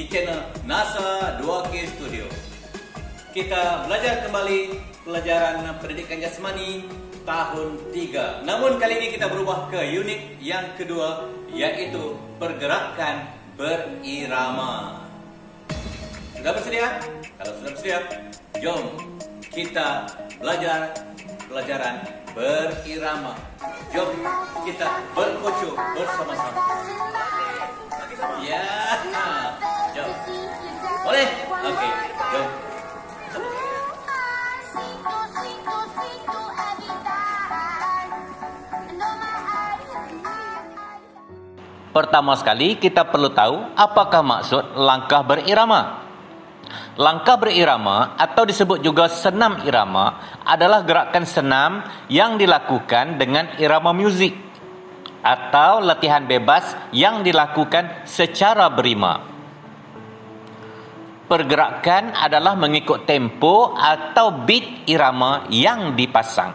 di channel NASA 2K Studio. Kita belajar kembali pelajaran pendidikan jasmani tahun 3. Namun kali ini kita berubah ke unit yang kedua, yaitu pergerakan berirama. Sudah bersedia? Kalau sudah bersedia, jom kita belajar pelajaran berirama. Jom kita berkocok bersama-sama. Ya, jom. Boleh? Oke, jom. Pertama sekali kita perlu tahu apakah maksud langkah berirama. Langkah berirama atau disebut juga senam irama adalah gerakan senam yang dilakukan dengan irama muzik atau latihan bebas yang dilakukan secara berima. Pergerakan adalah mengikut tempo atau beat irama yang dipasang.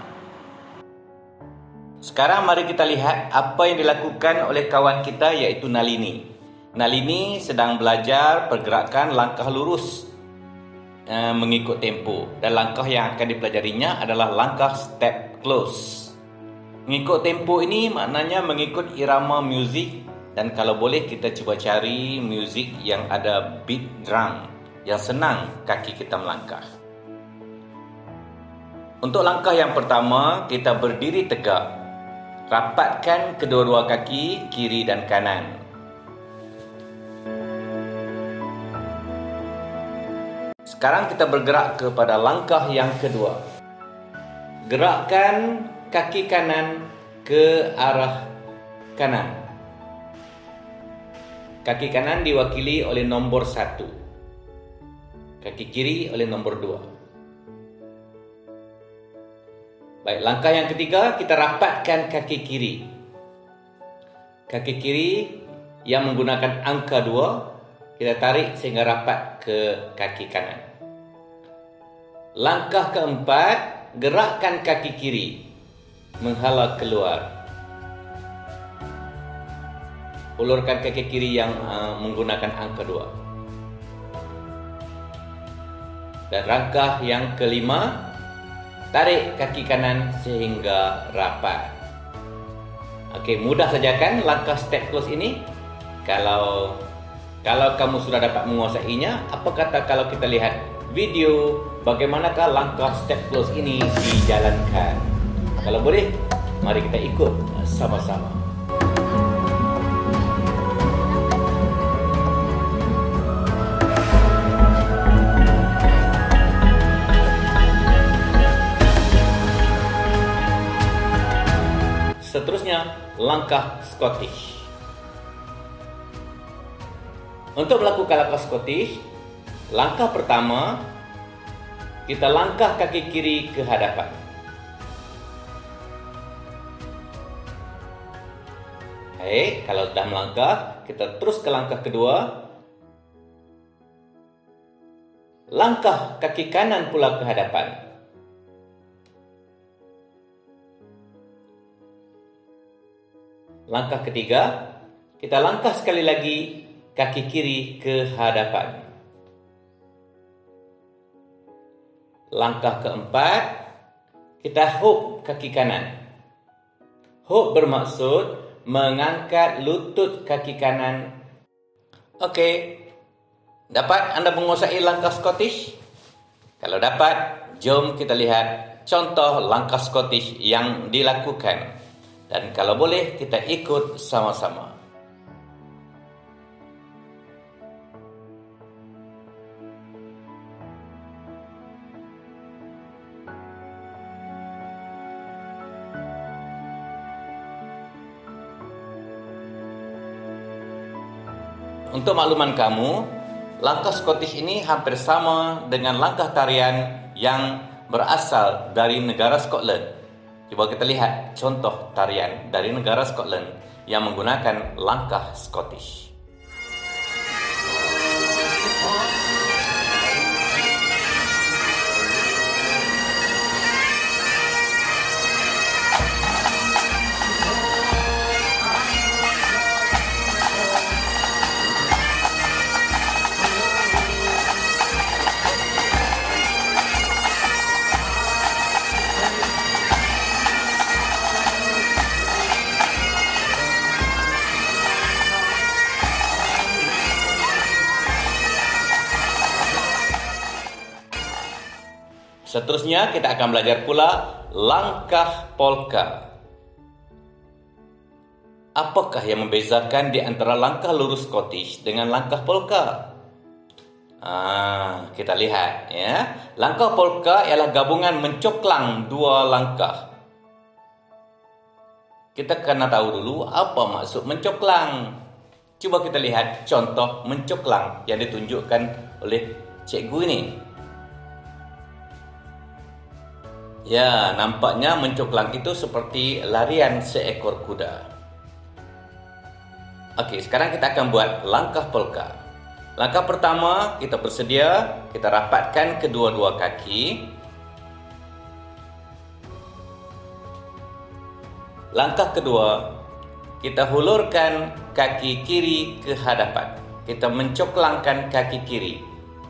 Sekarang mari kita lihat apa yang dilakukan oleh kawan kita, iaitu Nalini. Nalini sedang belajar pergerakan langkah lurus mengikut tempo, dan langkah yang akan dipelajarinya adalah langkah step close. Mengikut tempo ini maknanya mengikut irama muzik, dan kalau boleh kita cuba cari muzik yang ada beat drum yang senang kaki kita melangkah. Untuk langkah yang pertama, kita berdiri tegak. Rapatkan kedua-dua kaki kiri dan kanan. Sekarang kita bergerak kepada langkah yang kedua. Gerakkan kaki kanan ke arah kanan. Kaki kanan diwakili oleh nombor 1. Kaki kiri oleh nombor 2. Baik, langkah yang ketiga, kita rapatkan kaki kiri. Kaki kiri yang menggunakan angka 2, kita tarik sehingga rapat ke kaki kanan. Langkah keempat, gerakkan kaki kiri menghala keluar. Ulurkan kaki kiri yang menggunakan angka 2. Dan langkah yang kelima, tarik kaki kanan sehingga rapat. Okey, mudah saja kan langkah step close ini? Kalau kamu sudah dapat menguasainya, apa kata kalau kita lihat video bagaimanakah langkah step close ini dijalankan? Kalau boleh, mari kita ikut sama-sama. Seterusnya, langkah Scottish. Untuk melakukan langkah Scottish, langkah pertama, kita langkah kaki kiri ke hadapan. Baik, kalau sudah melangkah, kita terus ke langkah kedua. Langkah kaki kanan pula ke hadapan. Langkah ketiga, kita langkah sekali lagi kaki kiri ke hadapan. Langkah keempat, kita hop kaki kanan. Hop bermaksud mengangkat lutut kaki kanan. Okey, dapat anda menguasai langkah Scottish? Kalau dapat, jom kita lihat contoh langkah Scottish yang dilakukan. Dan kalau boleh, kita ikut sama-sama. Untuk makluman kamu, langkah Scottish ini hampir sama dengan langkah tarian yang berasal dari negara Scotland. Coba kita lihat contoh tarian dari negara Scotland yang menggunakan langkah Scottish. Seterusnya kita akan belajar pula langkah polka. Apakah yang membezakan di antara langkah lurus Scottish dengan langkah polka? Kita lihat ya. Langkah polka ialah gabungan mencoklang dua langkah. Kita kena tahu dulu apa maksud mencoklang. Cuba kita lihat contoh mencoklang yang ditunjukkan oleh cikgu ini. Ya, nampaknya mencoklang itu seperti larian seekor kuda. Okey, sekarang kita akan buat langkah polka. Langkah pertama, kita bersedia, kita rapatkan kedua-dua kaki. Langkah kedua, kita hulurkan kaki kiri ke hadapan. Kita mencoklangkan kaki kiri,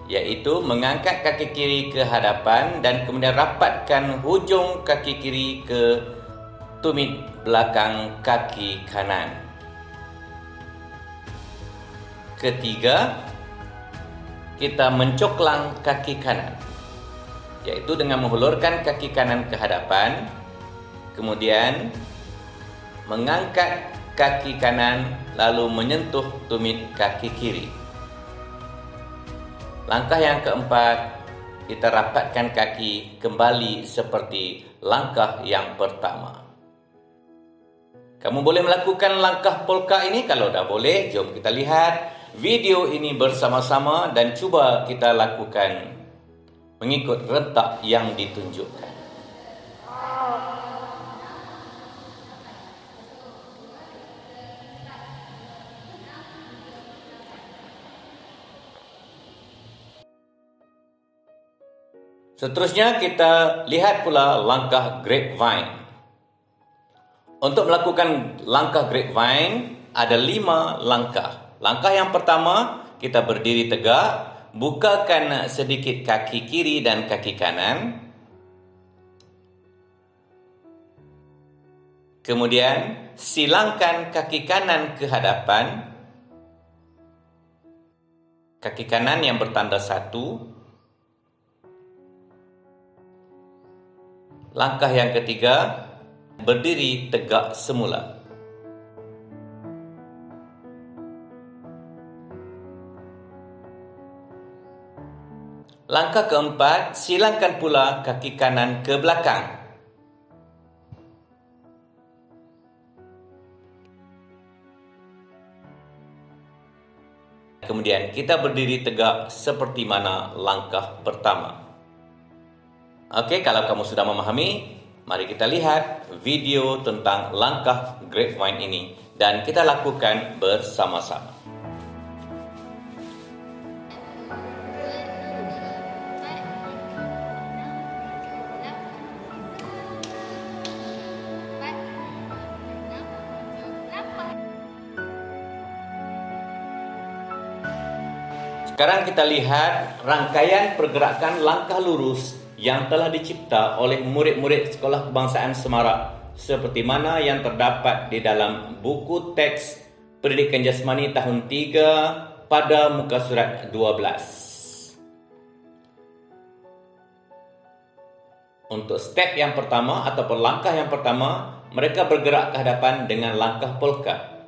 iaitu mengangkat kaki kiri ke hadapan dan kemudian rapatkan hujung kaki kiri ke tumit belakang kaki kanan. Ketiga, kita mencoklang kaki kanan, iaitu dengan menghulurkan kaki kanan ke hadapan, kemudian mengangkat kaki kanan lalu menyentuh tumit kaki kiri. Langkah yang keempat, kita rapatkan kaki kembali seperti langkah yang pertama. Kamu boleh melakukan langkah polka ini? Kalau dah boleh, jom kita lihat video ini bersama-sama dan cuba kita lakukan mengikut rentak yang ditunjukkan. Seterusnya kita lihat pula langkah grapevine. Untuk melakukan langkah grapevine ada 5 langkah. Langkah yang pertama, kita berdiri tegak, bukakan sedikit kaki kiri dan kaki kanan. Kemudian, silangkan kaki kanan ke hadapan. Kaki kanan yang bertanda 1. Langkah yang ketiga, berdiri tegak semula. Langkah keempat, silangkan pula kaki kanan ke belakang. Kemudian kita berdiri tegak seperti mana langkah pertama. Okey, kalau kamu sudah memahami, mari kita lihat video tentang langkah grapevine ini dan kita lakukan bersama-sama. Sekarang kita lihat rangkaian pergerakan langkah lurus yang telah dicipta oleh murid-murid Sekolah Kebangsaan Semarak seperti mana yang terdapat di dalam buku teks Pendidikan Jasmani tahun 3 pada muka surat 12. Untuk step yang pertama ataupun langkah yang pertama, mereka bergerak ke hadapan dengan langkah polka.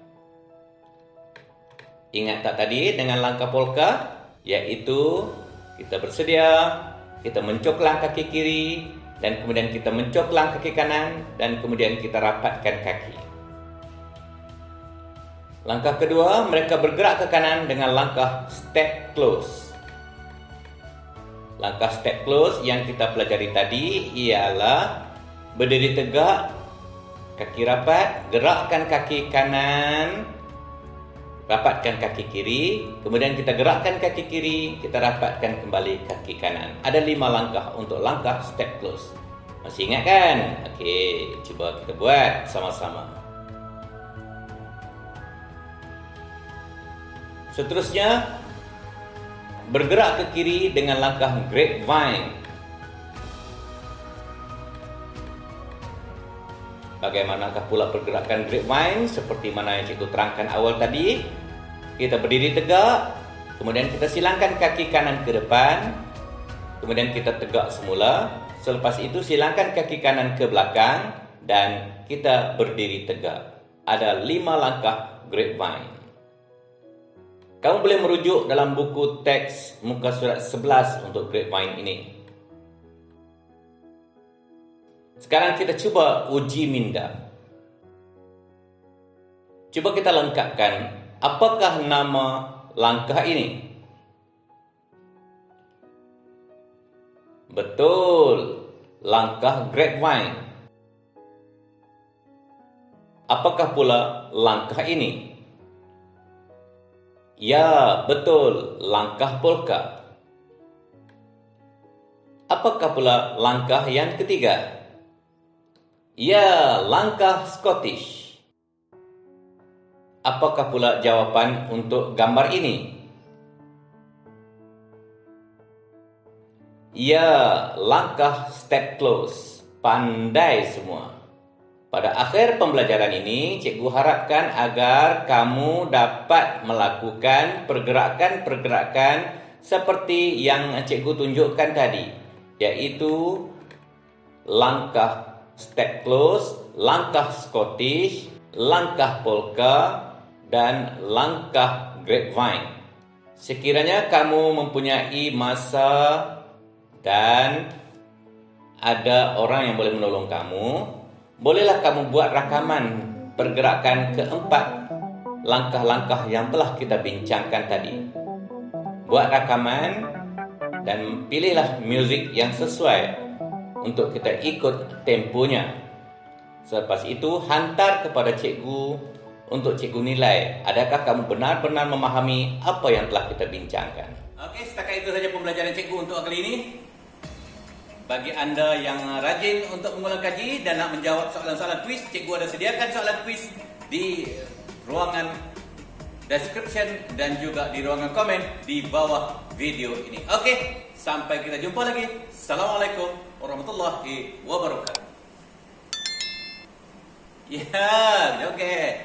Ingat tak tadi dengan langkah polka? Iaitu kita bersedia, kita mencoklang kaki kiri dan kemudian kita mencoklang kaki kanan dan kemudian kita rapatkan kaki. Langkah kedua, mereka bergerak ke kanan dengan langkah step close. Langkah step close yang kita pelajari tadi ialah berdiri tegak, kaki rapat, gerakkan kaki kanan, rapatkan kaki kiri, kemudian kita gerakkan kaki kiri, kita rapatkan kembali kaki kanan. Ada 5 langkah untuk langkah step close. Masih ingat kan? Okey, cuba kita buat sama-sama. Seterusnya, bergerak ke kiri dengan langkah grapevine. Bagaimanakah pula pergerakan grapevine? Seperti mana yang cikgu terangkan awal tadi, kita berdiri tegak, kemudian kita silangkan kaki kanan ke depan, Kemudian kita tegak semula. Selepas itu silangkan kaki kanan ke belakang dan kita berdiri tegak. Ada 5 langkah grapevine. Kamu boleh merujuk dalam buku teks muka surat 11 untuk grapevine ini. Sekarang kita cuba uji minda. Cuba kita lengkapkan apakah nama langkah ini. Betul, langkah grapevine. Apakah pula langkah ini? Ya, betul, langkah polka. Apakah pula langkah yang ketiga? Ya, langkah Scottish. Apakah pula jawapan untuk gambar ini? Ya, langkah step close. Pandai semua. Pada akhir pembelajaran ini, cikgu harapkan agar kamu dapat melakukan pergerakan-pergerakan seperti yang cikgu tunjukkan tadi, yaitu langkah step close, langkah Scottish, langkah polka, dan langkah grapevine. Sekiranya kamu mempunyai masa dan ada orang yang boleh menolong kamu, bolehlah kamu buat rakaman pergerakan keempat langkah-langkah yang telah kita bincangkan tadi. Buat rakaman dan pilihlah muzik yang sesuai untuk kita ikut temponya. Selepas itu hantar kepada cikgu untuk cikgu nilai adakah kamu benar-benar memahami apa yang telah kita bincangkan. Okey, setakat itu saja pembelajaran cikgu untuk kali ini. Bagi anda yang rajin untuk mengulang kaji dan nak menjawab soalan-soalan kuis, cikgu ada sediakan soalan kuis di ruangan description dan juga di ruangan komen di bawah video ini. Okey, sampai kita jumpa lagi. Assalamualaikum warahmatullahi wabarakatuh. Ya, okey.